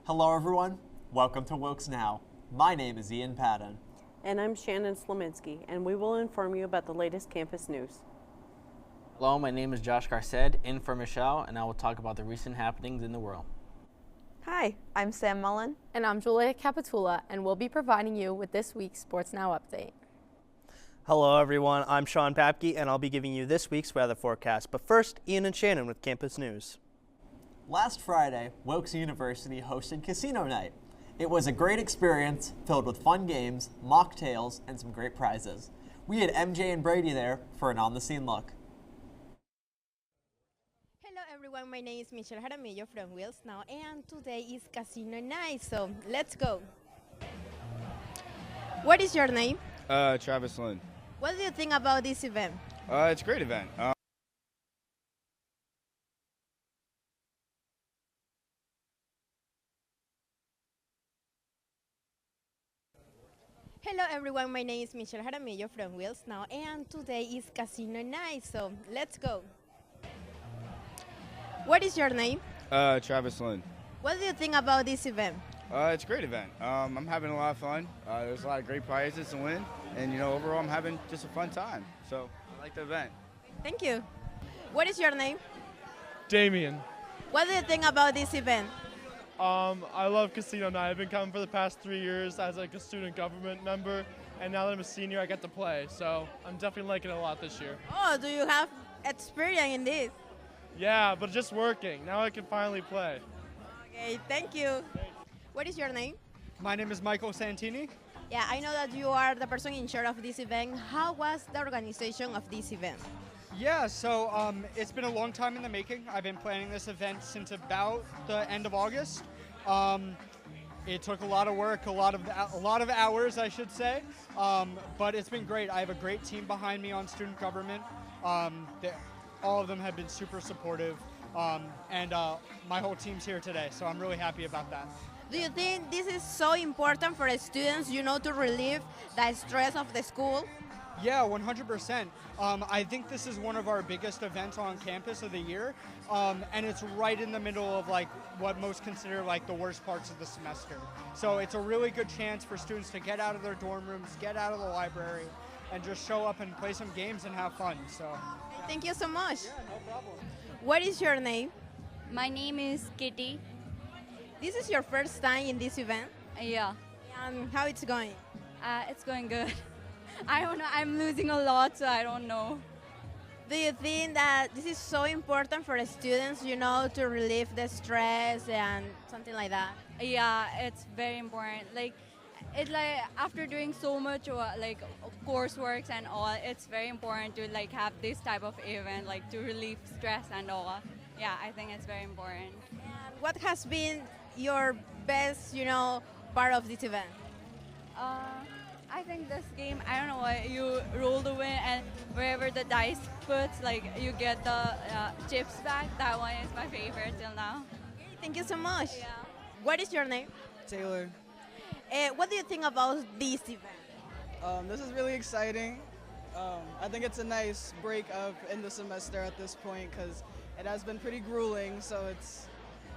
Hello everyone, welcome to WilkesNow. My name is Ian Patton. And I'm Shannon Slominski, and we will inform you about the latest campus news. Hello, my name is Josh Garced, in for Michelle, and I will talk about the recent happenings in the world. Hi, I'm Sam Mullen. And I'm Julia Capitula, and we'll be providing you with this week's Sports Now update. Hello everyone, I'm Sean Papke, and I'll be giving you this week's weather forecast. But first, Ian and Shannon with campus news. Last Friday, Wilkes University hosted Casino Night. It was a great experience filled with fun games, mocktails, and some great prizes. We had MJ and Brady there for an on-the-scene look. Hello everyone, my name is Michelle Jaramillo from WilkesNow, and today is Casino Night, so let's go. What is your name? Travis Lynn. What do you think about this event? It's a great event. Hello everyone, my name is Michelle Jaramillo from WilkesNow, and today is Casino Night, so let's go. What is your name? Travis Lynn. What do you think about this event? It's a great event. I'm having a lot of fun. There's a lot of great prizes to win, and overall I'm having just a fun time. So I like the event. Thank you. What is your name? Damien. What do you think about this event? I love Casino Night. I've been coming for the past 3 years as like a student government member, and now that I'm a senior, I get to play. So I'm definitely liking it a lot this year. Oh, do you have experience in this? Yeah, but just working. Now I can finally play. Okay, thank you. What is your name? My name is Michael Santini. Yeah, I know that you are the person in charge of this event. How was the organization of this event? Yeah, so it's been a long time in the making. I've been planning this event since about the end of August. It took a lot of work, a lot of hours, I should say, but it's been great. I have a great team behind me on student government. All of them have been super supportive, and my whole team's here today, so I'm really happy about that. Do you think this is so important for the students, to relieve the stress of the school? Yeah, 100%. I think this is one of our biggest events on campus of the year, and it's right in the middle of what most consider the worst parts of the semester. So it's a really good chance for students to get out of their dorm rooms, get out of the library, and just show up and play some games and have fun. So. Thank you so much. Yeah, no problem. What is your name? My name is Kitty. This is your first time in this event? Yeah. And how it's going? It's going good. I don't know. I'm losing a lot, so I don't know. Do you think that this is so important for the students, to relieve the stress and something like that? Yeah, it's very important. It's after doing so much coursework and all, it's very important to have this type of event, to relieve stress and all. Yeah, I think it's very important. And what has been your best, part of this event? I think this game, I don't know what, you roll the win and wherever the dice puts, you get the chips back. That one is my favorite till now. Okay, thank you so much. Yeah. What is your name? Taylor. What do you think about this event? This is really exciting. I think it's a nice break up in the semester at this point because it has been pretty grueling, so it's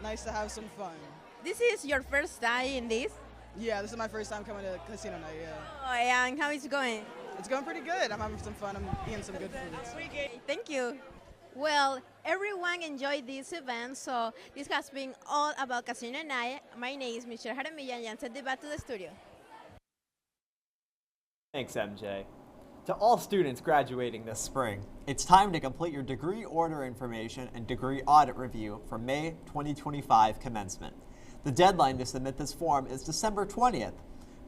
nice to have some fun. This is your first time in this? Yeah, this is my first time coming to Casino Night, yeah. Oh, and how is it going? It's going pretty good. I'm having some fun. I'm eating some good foods. Thank you. Well, everyone enjoyed this event, so this has been all about Casino Night. My name is Michelle Jaramillo, and I'm sending back to the studio. Thanks, MJ. To all students graduating this spring, it's time to complete your degree order information and degree audit review for May 2025 commencement. The deadline to submit this form is December 20th.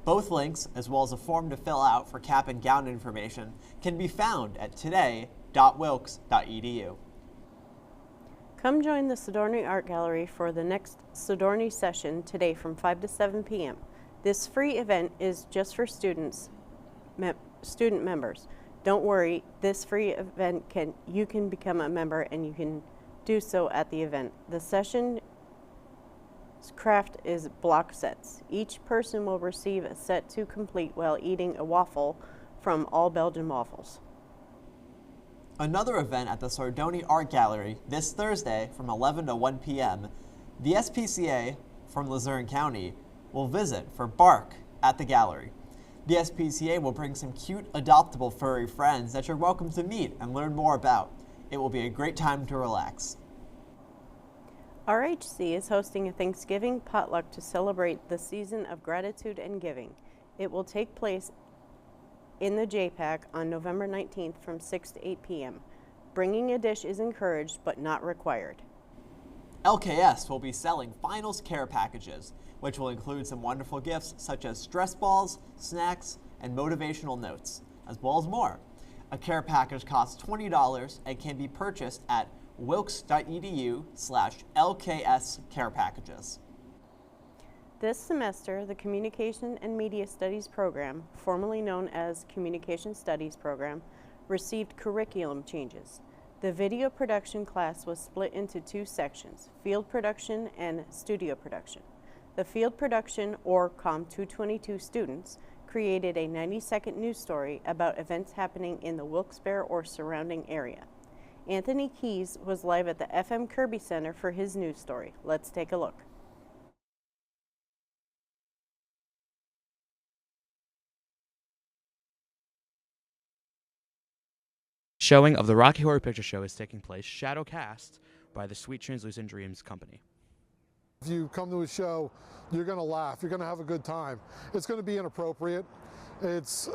Both links, as well as a form to fill out for cap and gown information, can be found at today.wilkes.edu. Come join the Sidorny Art Gallery for the next Sidorny session today from 5 to 7 p.m. This free event is just for student members. Don't worry, this free event you can become a member and you can do so at the event. The session craft is block sets. Each person will receive a set to complete while eating a waffle from All Belgian Waffles. Another event at the Sidorny Art Gallery this Thursday from 11 to 1 p.m. The SPCA from Luzerne County will visit for Bark at the gallery. The SPCA will bring some cute, adoptable furry friends that you're welcome to meet and learn more about. It will be a great time to relax. RHC is hosting a Thanksgiving potluck to celebrate the season of gratitude and giving. It will take place in the JPAC on November 19th from 6 to 8 p.m. Bringing a dish is encouraged but not required. LKS will be selling finals care packages, which will include some wonderful gifts such as stress balls, snacks, and motivational notes, as well as more. A care package costs $20 and can be purchased at wilkes.edu/LKS care packages. This semester, the Communication and Media Studies program, formerly known as Communication Studies program, received curriculum changes. The video production class was split into two sections, field production and studio production. The field production, or COM 222 students, created a 90-second news story about events happening in the Wilkes-Barre or surrounding area. Anthony Keys was live at the FM Kirby Center for his news story. Let's take a look. Showing of the Rocky Horror Picture Show is taking place, shadowcast by the Sweet Translucent Dreams company. If you come to a show, you're going to laugh, you're going to have a good time. It's going to be inappropriate. It's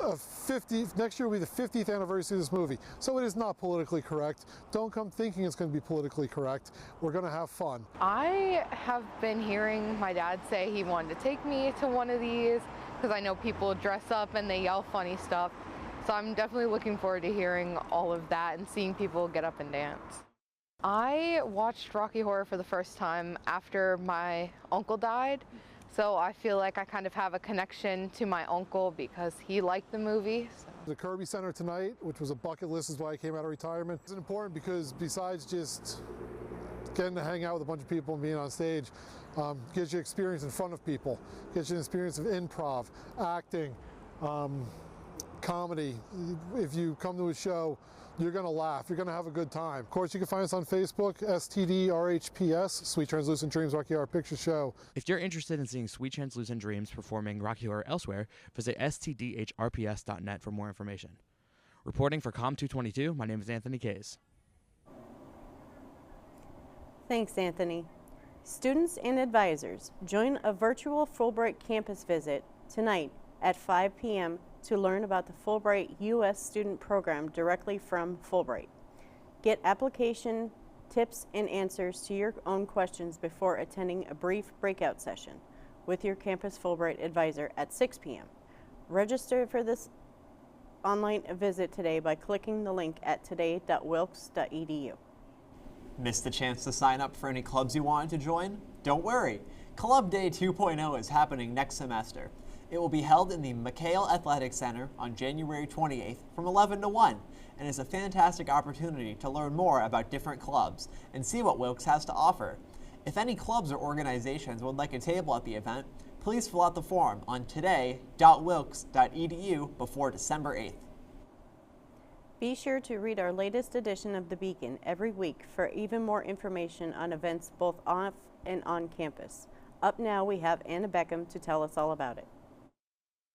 next year will be the 50th anniversary of this movie, so it is not politically correct. Don't come thinking it's going to be politically correct. We're going to have fun. I have been hearing my dad say he wanted to take me to one of these because I know people dress up and they yell funny stuff. So I'm definitely looking forward to hearing all of that and seeing people get up and dance. I watched Rocky Horror for the first time after my uncle died. So I feel like I kind of have a connection to my uncle because he liked the movie. So. The Kirby Center tonight, which was a bucket list, is why I came out of retirement. It's important because besides just getting to hang out with a bunch of people and being on stage, gives you experience in front of people, gives you an experience of improv, acting, comedy. If you come to a show, you're going to laugh, you're going to have a good time. Of course, you can find us on Facebook, STDRHPS, Sweet Translucent Dreams Rocky Horror Picture Show. If you're interested in seeing Sweet Translucent Dreams performing Rocky Horror elsewhere, visit stdhrps.net for more information. Reporting for COM 222, my name is Anthony Kays. Thanks, Anthony. Students and advisors, join a virtual Fulbright campus visit tonight at 5 p.m. to learn about the Fulbright U.S. student program directly from Fulbright. Get application tips and answers to your own questions before attending a brief breakout session with your campus Fulbright advisor at 6 p.m. Register for this online visit today by clicking the link at today.wilkes.edu. Missed the chance to sign up for any clubs you wanted to join? Don't worry. Club Day 2.0 is happening next semester. It will be held in the McHale Athletic Center on January 28th from 11 to 1 and is a fantastic opportunity to learn more about different clubs and see what Wilkes has to offer. If any clubs or organizations would like a table at the event, please fill out the form on today.wilkes.edu before December 8th. Be sure to read our latest edition of The Beacon every week for even more information on events both off and on campus. Up now, we have Anna Beckham to tell us all about it.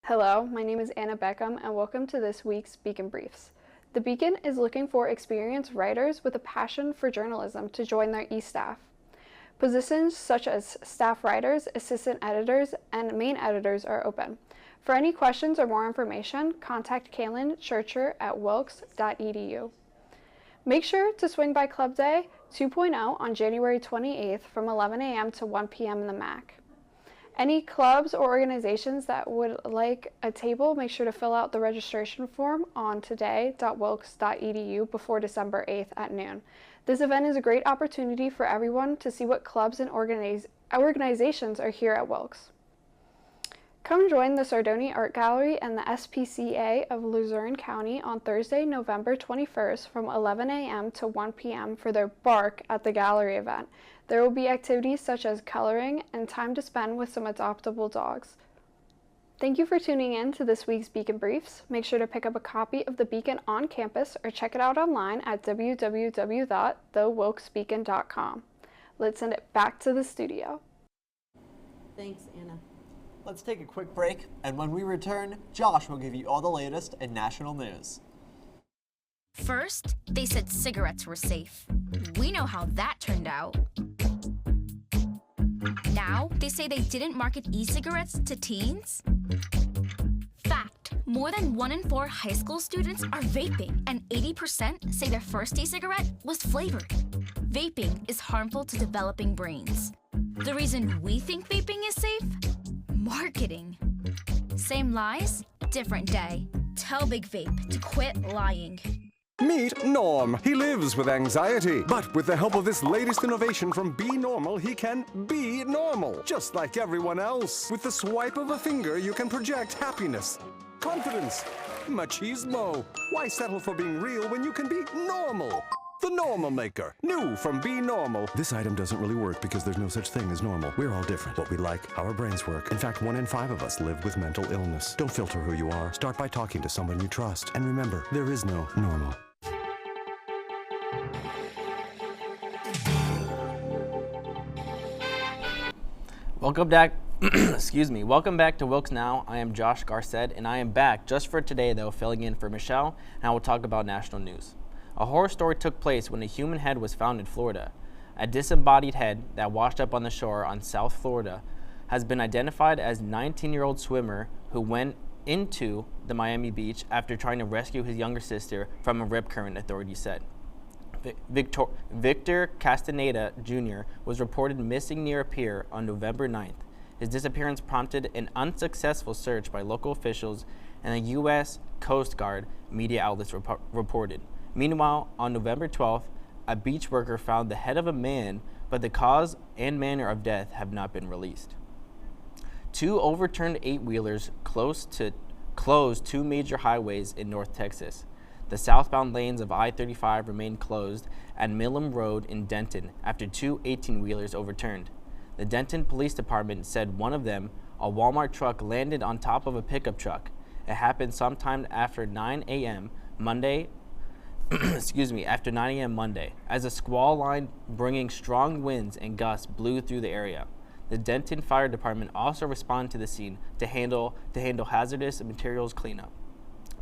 Hello, my name is Anna Beckham and welcome to this week's Beacon Briefs. The Beacon is looking for experienced writers with a passion for journalism to join their e-staff. Positions such as staff writers, assistant editors, and main editors are open. For any questions or more information, contact Kaylin Churcher at wilkes.edu. Make sure to swing by Club Day 2.0 on January 28th from 11 a.m. to 1 p.m. in the MAC. Any clubs or organizations that would like a table, make sure to fill out the registration form on today.wilkes.edu before December 8th at noon. This event is a great opportunity for everyone to see what clubs and organizations are here at Wilkes. Come join the Sardoni Art Gallery and the SPCA of Luzerne County on Thursday, November 21st from 11 a.m. to 1 p.m. for their Bark at the Gallery event. There will be activities such as coloring and time to spend with some adoptable dogs. Thank you for tuning in to this week's Beacon Briefs. Make sure to pick up a copy of the Beacon on campus or check it out online at www.thewilkesbeacon.com. Let's send it back to the studio. Thanks, Anna. Let's take a quick break, and when we return, Josh will give you all the latest in national news. First, they said cigarettes were safe. We know how that turned out. Now, they say they didn't market e-cigarettes to teens. Fact, more than 1 in 4 high school students are vaping, and 80% say their first e-cigarette was flavored. Vaping is harmful to developing brains. The reason we think vaping is safe? Marketing. Same lies, different day. Tell Big Vape to quit lying. Meet Norm. He lives with anxiety, but with the help of this latest innovation from Be Normal, he can be normal, just like everyone else. With the swipe of a finger, you can project happiness, confidence, machismo. Why settle for being real when you can be normal? The Normal Maker. New from Be Normal. This item doesn't really work because there's no such thing as normal. We're all different. What we like, how our brains work. In fact, 1 in 5 of us live with mental illness. Don't filter who you are. Start by talking to someone you trust. And remember, there is no normal. Welcome back. Excuse me. Welcome back to WilkesNow. I am Josh Garced, and I am back just for today, though, filling in for Michelle, and I will talk about national news. A horror story took place when a human head was found in Florida. A disembodied head that washed up on the shore on South Florida has been identified as 19-year-old swimmer who went into the Miami beach after trying to rescue his younger sister from a rip current, authorities said. Victor Castaneda Jr. was reported missing near a pier on November 9th. His disappearance prompted an unsuccessful search by local officials and the U.S. Coast Guard, media outlets reported. Meanwhile, on November 12th, a beach worker found the head of a man, but the cause and manner of death have not been released. 2 overturned 8-wheelers closed 2 major highways in North Texas. The southbound lanes of I-35 remained closed at Milam Road in Denton after 2 18-wheelers overturned. The Denton Police Department said one of them, a Walmart truck, landed on top of a pickup truck. It happened sometime after 9 a.m. Monday, after 9 a.m. Monday, as a squall line bringing strong winds and gusts blew through the area. The Denton Fire Department also responded to the scene to handle hazardous materials cleanup.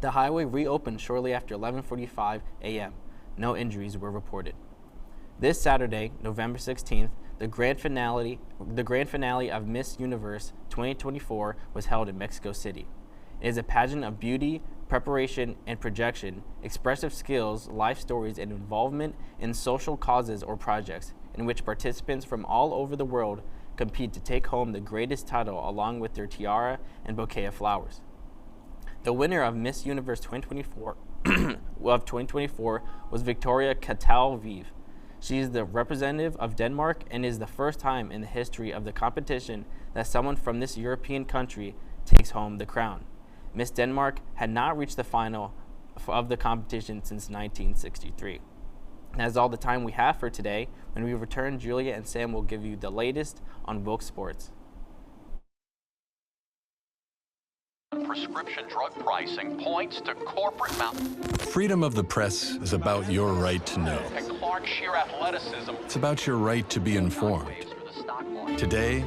The highway reopened shortly after 11:45 a.m. No injuries were reported. This Saturday, November 16th, the grand finale of Miss Universe 2024 was held in Mexico City. It is a pageant of beauty, preparation, and projection, expressive skills, life stories, and involvement in social causes or projects, in which participants from all over the world compete to take home the greatest title along with their tiara and bouquet of flowers. The winner of Miss Universe 2024 was Victoria Catalvive. She is the representative of Denmark and is the first time in the history of the competition that someone from this European country takes home the crown. Miss Denmark had not reached the final of the competition since 1963. That's all the time we have for today. When we return, Julia and Sam will give you the latest on Wilkes Sports. Prescription drug pricing points to corporate Freedom of the press is about your right to know. and Clark sheer athleticism. It's about your right to be informed. Today,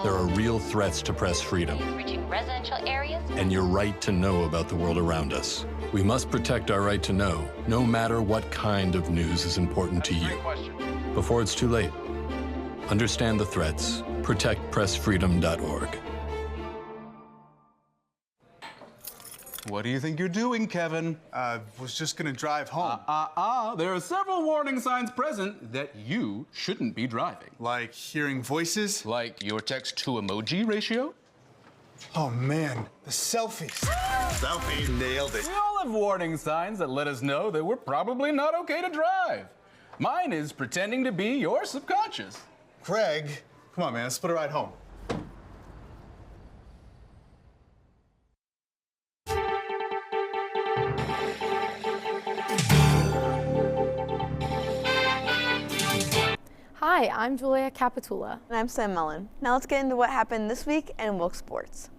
there are real threats to press freedom Reaching residential areas? and your right to know about the world around us. We must protect our right to know, no matter what kind of news is important to you. Before it's too late, understand the threats. ProtectPressFreedom.org. What do you think you're doing, Kevin? Was just gonna drive home. There are several warning signs present that you shouldn't be driving. Like hearing voices? Like your text-to-emoji ratio? Oh man, the selfies. Selfie, nailed it. We all have warning signs that let us know that we're probably not okay to drive. Mine is pretending to be your subconscious. Craig, come on man, let's put a ride home. Hi, I'm Julia Capitula. And I'm Sam Mullen. Now let's get into what happened this week in Wilkes Sports.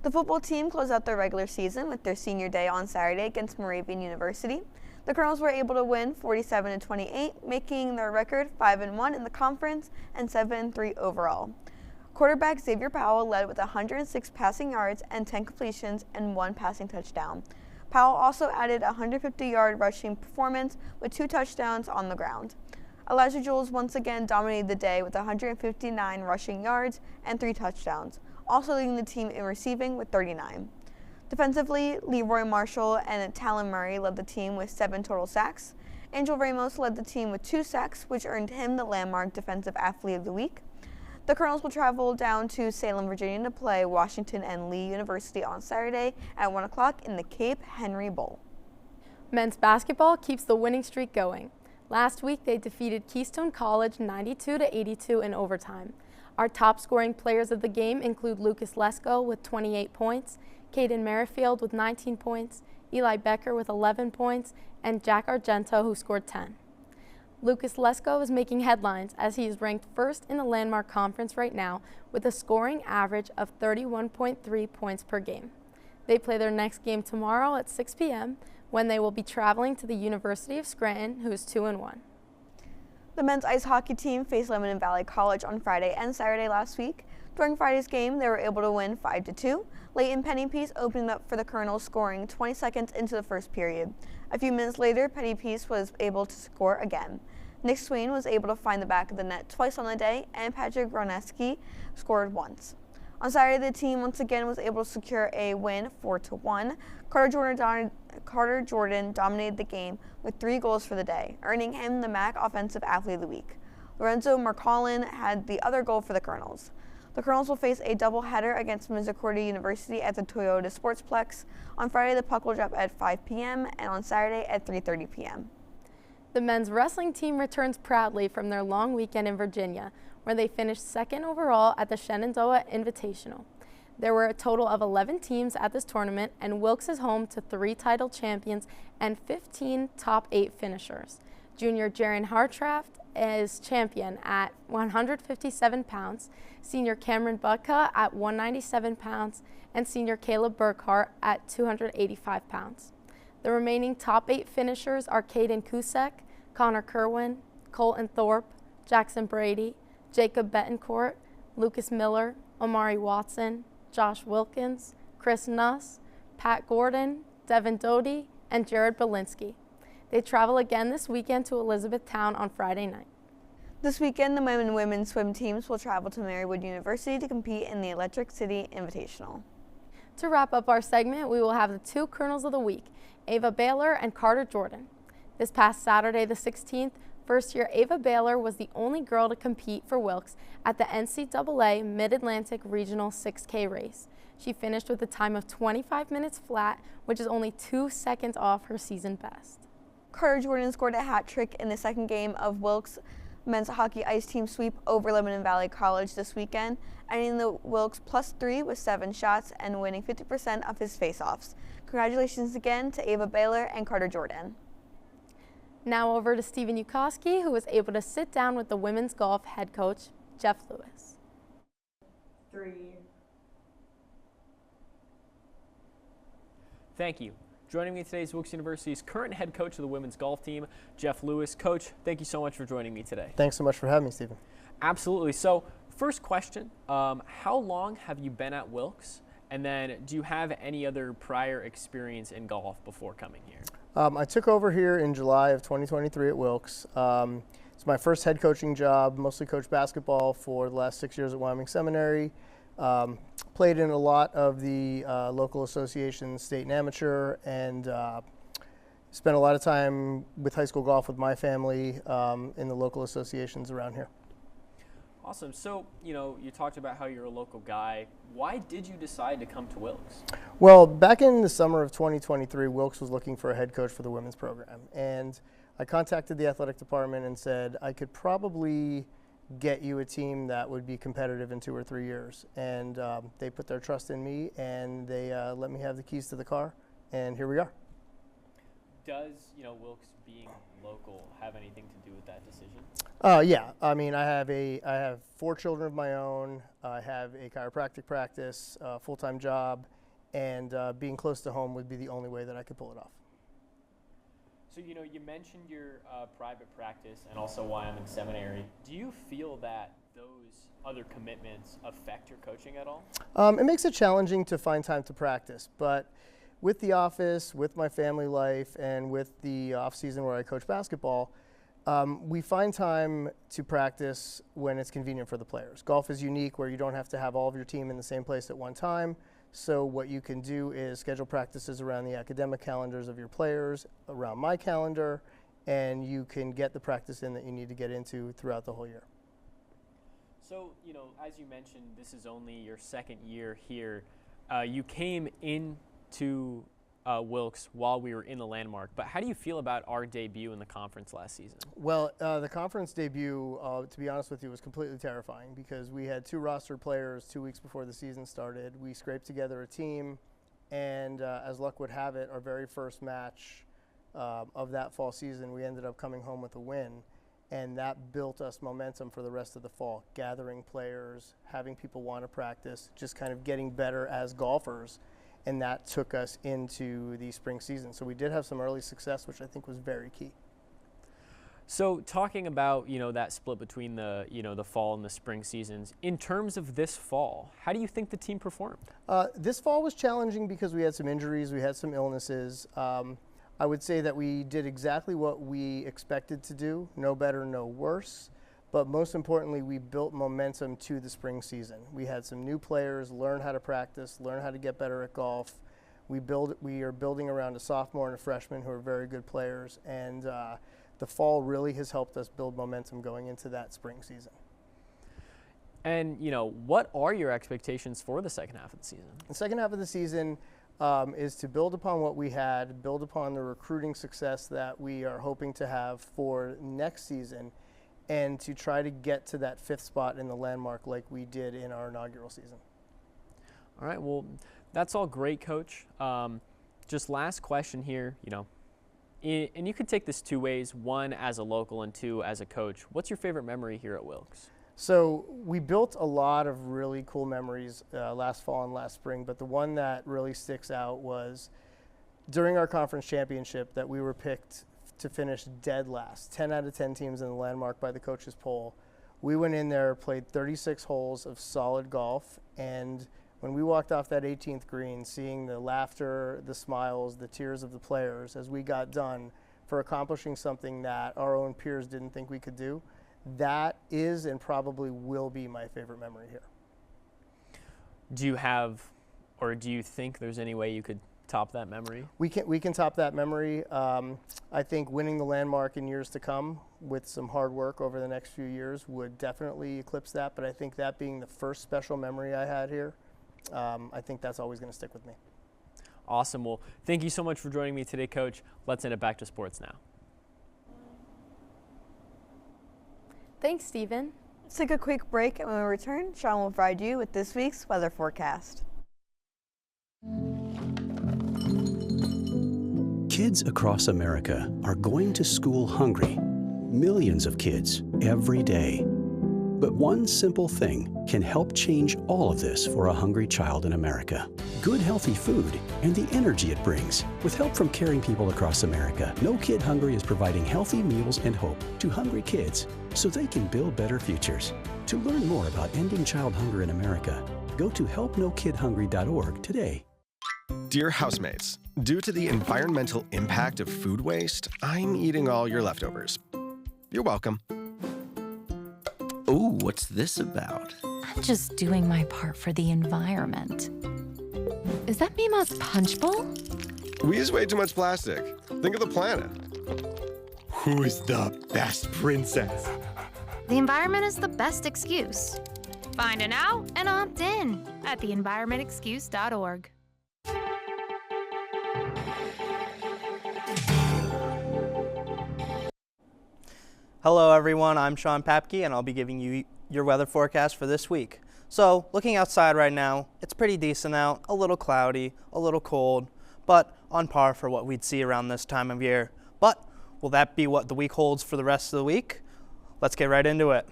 The football team closed out their regular season with their senior day on Saturday against Moravian University. The Colonels were able to win 47-28, making their record 5-1 in the conference and 7-3 overall. Quarterback Xavier Powell led with 106 passing yards and 10 completions and 1 passing touchdown. Powell also added a 150-yard rushing performance with 2 touchdowns on the ground. Elijah Jules once again dominated the day with 159 rushing yards and 3 touchdowns, also leading the team in receiving with 39. Defensively, Leroy Marshall and Talon Murray led the team with 7 total sacks. Angel Ramos led the team with 2 sacks, which earned him the landmark Defensive Athlete of the Week. The Colonels will travel down to Salem, Virginia to play Washington and Lee University on Saturday at 1 o'clock in the Cape Henry Bowl. Men's basketball keeps the winning streak going. Last week, they defeated Keystone College 92-82 in overtime. Our top scoring players of the game include Lucas Lesko with 28 points, Caden Merrifield with 19 points, Eli Becker with 11 points, and Jack Argento, who scored 10. Lucas Lesko is making headlines as he is ranked first in the Landmark Conference right now with a scoring average of 31.3 points per game. They play their next game tomorrow at 6 p.m. when they will be traveling to the University of Scranton, who is 2-1. The men's ice hockey team faced Lebanon Valley College on Friday and Saturday last week. During Friday's game, they were able to win 5-2. Leighton Pennypiece opened up for the Colonels, scoring 20 seconds into the first period. A few minutes later, Pennypiece was able to score again. Nick Swain was able to find the back of the net twice on the day, and Patrick Groneski scored once. On Saturday, the team once again was able to secure a win 4-1. Carter Jordan dominated the game with 3 goals for the day, earning him the MAC Offensive Athlete of the Week. Lorenzo Marcolin had the other goal for the Colonels. The Colonels will face a doubleheader against Misericordia University at the Toyota Sportsplex. On Friday, the puck will drop at 5 p.m. and on Saturday at 3:30 p.m. The men's wrestling team returns proudly from their long weekend in Virginia, where they finished 2nd overall at the Shenandoah Invitational. There were a total of 11 teams at this tournament, and Wilkes is home to 3 title champions and 15 top 8 finishers. Junior Jaron Hartraft is champion at 157 pounds, senior Cameron Budka at 197 pounds, and senior Caleb Burkhart at 285 pounds. The remaining top 8 finishers are Caden Kusek, Connor Kerwin, Colton Thorpe, Jackson Brady, Jacob Betancourt, Lucas Miller, Omari Watson, Josh Wilkins, Chris Nuss, Pat Gordon, Devin Doty, and Jared Belinsky. They travel again this weekend to Elizabethtown on Friday night. This weekend, the men and women's swim teams will travel to Marywood University to compete in the Electric City Invitational. To wrap up our segment, we will have the 2 Colonels of the Week, Ava Baylor and Carter Jordan. This past Saturday the 16th, first-year Ava Baylor was the only girl to compete for Wilkes at the NCAA Mid-Atlantic Regional 6K race. She finished with a time of 25 minutes flat, which is only 2 seconds off her season best. Carter Jordan scored a hat trick in the second game of Wilkes' men's hockey ice team sweep over Lebanon Valley College this weekend, ending the Wilkes +3 with 7 shots and winning 50% of his faceoffs. Congratulations again to Ava Baylor and Carter Jordan. Now over to Stephen Yukowski, who was able to sit down with the women's golf head coach, Jeff Lewis. 3. Thank you. Joining me today is Wilkes University's current head coach of the women's golf team, Jeff Lewis. Coach, thank you so much for joining me today. Thanks so much for having me, Stephen. Absolutely. So, first question, how long have you been at Wilkes? And then, do you have any other prior experience in golf before coming here? I took over here in July of 2023 at Wilkes. It's my first head coaching job, mostly coached basketball for the last 6 years at Wyoming Seminary. Played in a lot of the local associations, state and amateur, and spent a lot of time with high school golf with my family in the local associations around here. Awesome. So, you talked about how you're a local guy. Why did you decide to come to Wilkes? Well, back in the summer of 2023, Wilkes was looking for a head coach for the women's program. And I contacted the athletic department and said, I could probably get you a team that would be competitive in 2 or 3 years. And they put their trust in me, and they let me have the keys to the car, and here we are. Does, Wilkes being local have anything to do with that decision? Yeah, I mean, I have 4 children of my own. I have a chiropractic practice, a full-time job, and being close to home would be the only way that I could pull it off. So, you mentioned your private practice and also Wyoming Seminary. Do you feel that those other commitments affect your coaching at all? It makes it challenging to find time to practice, but with the office, with my family life, and with the off season where I coach basketball, we find time to practice when it's convenient for the players. Golf is unique where you don't have to have all of your team in the same place at one time. So what you can do is schedule practices around the academic calendars of your players, around my calendar, and you can get the practice in that you need to get into throughout the whole year. So, you know, as you mentioned, this is only your second year here. You came into Wilkes while we were in the Landmark, but how do you feel about our debut in the conference last season? Well, the conference debut, to be honest with you, was completely terrifying because we had 2 rostered players 2 weeks before the season started. We scraped together a team, and as luck would have it, our very first match of that fall season, we ended up coming home with a win, and that built us momentum for the rest of the fall, gathering players, having people want to practice, just kind of getting better as golfers. And that took us into the spring season. So we did have some early success, which I think was very key. So talking about, you know, that split between the, you know, the fall and the spring seasons, in terms of this fall, how do you think the team performed? This fall was challenging because we had some injuries, we had some illnesses. I would say that we did exactly what we expected to do, no better, no worse. But most importantly, we built momentum to the spring season. We had some new players learn how to practice, learn how to get better at golf. We are building around a sophomore and a freshman who are very good players, and the fall really has helped us build momentum going into that spring season. And, you know, what are your expectations for the second half of the season? The second half of the season is to build upon what we had, build upon the recruiting success that we are hoping to have for next season, and to try to get to that 5th spot in the Landmark like we did in our inaugural season. All right, well, that's all great, Coach. Just last question here, you know, and you could take this 2 ways, 1 as a local and 2 as a coach. What's your favorite memory here at Wilkes? So we built a lot of really cool memories last fall and last spring, but the one that really sticks out was during our conference championship that we were picked to finish dead last, 10 out of 10 teams in the Landmark by the coaches poll. We went in there, played 36 holes of solid golf, and when we walked off that 18th green, seeing the laughter, the smiles, the tears of the players as we got done for accomplishing something that our own peers didn't think we could do, that is and probably will be my favorite memory here. Do you have, or do you think there's any way you could top that memory? We can top that memory. I think winning the Landmark in years to come with some hard work over the next few years would definitely eclipse that, but I think that being the first special memory I had here, I think that's always going to stick with me. Awesome. Well, thank you so much for joining me today, Coach. Let's send it back to sports now. Thanks, Stephen. Let's take a quick break, and when we return, Sean will provide you with this week's weather forecast. Kids across America are going to school hungry. Millions of kids every day. But one simple thing can help change all of this for a hungry child in America. Good, healthy food and the energy it brings. With help from caring people across America, No Kid Hungry is providing healthy meals and hope to hungry kids so they can build better futures. To learn more about ending child hunger in America, go to helpnokidhungry.org today. Dear housemates, due to the environmental impact of food waste, I'm eating all your leftovers. You're welcome. Ooh, what's this about? I'm just doing my part for the environment. Is that Mima's punch bowl? We use way too much plastic. Think of the planet. Who is the best princess? The environment is the best excuse. Find an out and opt in at theenvironmentexcuse.org. Hello everyone, I'm Sean Papke and I'll be giving you your weather forecast for this week. So, looking outside right now, it's pretty decent out, a little cloudy, a little cold, but on par for what we'd see around this time of year. But will that be what the week holds for the rest of the week? Let's get right into it.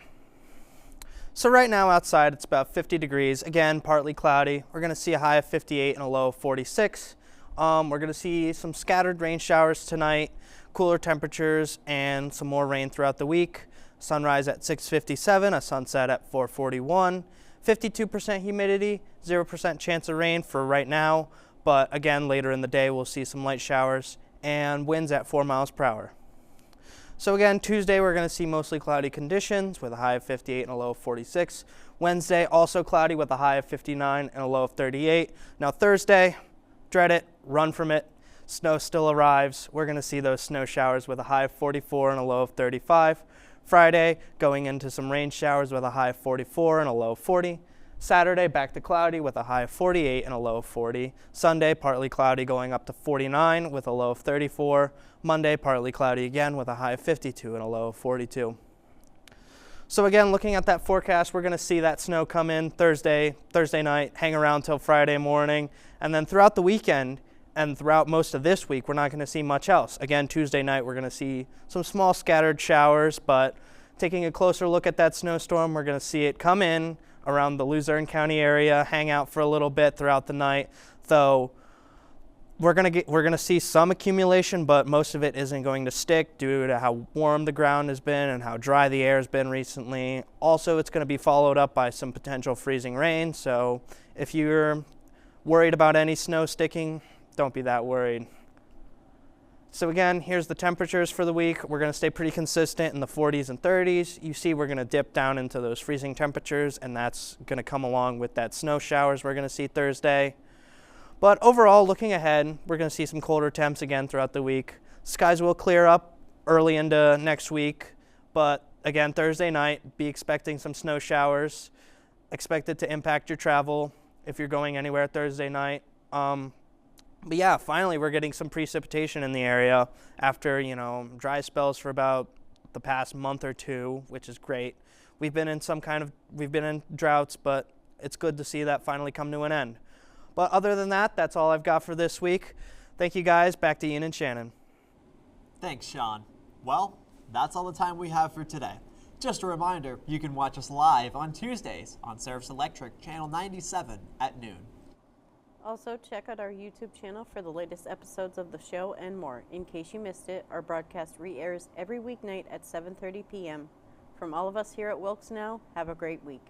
So right now outside it's about 50 degrees, again partly cloudy. We're going to see a high of 58 and a low of 46. We're going to see some scattered rain showers tonight, cooler temperatures, and some more rain throughout the week. Sunrise at 6:57, a sunset at 4:41. 52% humidity, 0% chance of rain for right now, but again, later in the day we'll see some light showers, and winds at 4 miles per hour. So again, Tuesday we're going to see mostly cloudy conditions with a high of 58 and a low of 46. Wednesday, also cloudy with a high of 59 and a low of 38. Now Thursday, dread it, run from it. Snow still arrives. We're going to see those snow showers with a high of 44 and a low of 35. Friday, going into some rain showers with a high of 44 and a low of 40. Saturday, back to cloudy with a high of 48 and a low of 40. Sunday, partly cloudy going up to 49 with a low of 34. Monday, partly cloudy again with a high of 52 and a low of 42. So again, looking at that forecast, we're going to see that snow come in Thursday night, hang around till Friday morning, and then throughout the weekend and throughout most of this week, we're not going to see much else. Again, Tuesday night, we're going to see some small scattered showers, but taking a closer look at that snowstorm, we're going to see it come in around the Luzerne County area, hang out for a little bit throughout the night, though we're going to see some accumulation, but most of it isn't going to stick due to how warm the ground has been and how dry the air has been recently. Also, it's going to be followed up by some potential freezing rain, so if you're worried about any snow sticking, don't be that worried. So again, here's the temperatures for the week. We're going to stay pretty consistent in the 40s and 30s. You see we're going to dip down into those freezing temperatures, and that's going to come along with that snow showers we're going to see Thursday. But overall, looking ahead, we're going to see some colder temps again throughout the week. Skies will clear up early into next week, but again, Thursday night, be expecting some snow showers. Expect it to impact your travel if you're going anywhere Thursday night. But yeah, finally we're getting some precipitation in the area after, dry spells for about the past month or two, which is great. We've been in droughts, but it's good to see that finally come to an end. But other than that, that's all I've got for this week. Thank you guys. Back to Ian and Shannon. Thanks, Sean. Well, that's all the time we have for today. Just a reminder, you can watch us live on Tuesdays on Service Electric, Channel 97 at noon. Also, check out our YouTube channel for the latest episodes of the show and more. In case you missed it, our broadcast re-airs every weeknight at 7:30 p.m. From all of us here at WilkesNow, have a great week.